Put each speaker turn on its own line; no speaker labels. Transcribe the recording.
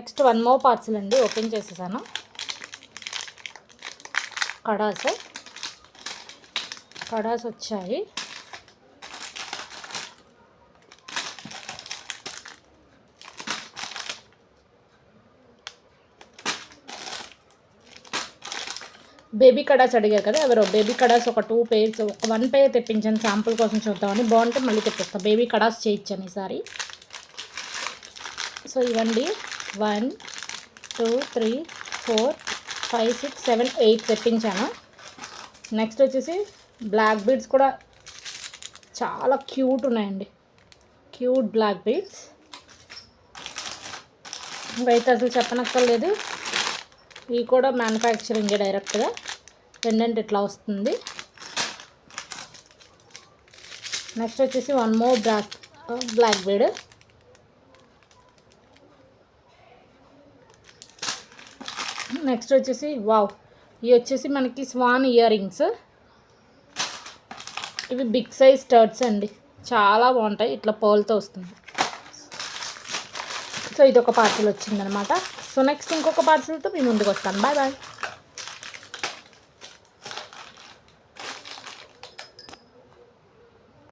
Next one more parcel అండి, open చేసేసాను. కడాస్ వచ్చాయి. బేబీ కడాస్ అడిగారు కదా ఎవరో, బేబీ కడాస్ ఒక 2 పేర్స్, ఒక 1 పేర్ తెప్పించాను శాంపుల్ కోసం చూద్దామని. బాగుంటే మళ్ళీ తెప్పిస్తాను. బేబీ కడాస్ చేయించాను ఈసారి. సో ఇవ్వండి 1 2 3 4 5 6 7 8 తెప్పించాను. నెక్స్ట్ వచ్చేసి బ్లాక్ బీడ్స్ కూడా చాలా క్యూట్ ఉన్నాయండి, క్యూట్ బ్లాక్ బీడ్స్. అయితే అసలు చెప్పనక్కర్లేదు, ఇవి కూడా మ్యానుఫ్యాక్చరింగే డైరెక్ట్గా. పెండెంట్ ఇట్లా వస్తుంది. నెక్స్ట్ వచ్చేసి one more black bead. Next వచ్చేసి వావ్, ఇవి వచ్చేసి మనకి స్వాన్ ఇయర్ రింగ్స్. ఇవి బిగ్ సైజ్ స్టడ్స్ అండి, చాలా బాగుంటాయి. ఇట్లా పర్ల్తో వస్తుంది. సో ఇది ఒక పార్సల్ వచ్చిందనమాట. సో నెక్స్ట్ ఇంకొక పార్సల్తో మీ ముందుకు వస్తాను. Bye bye.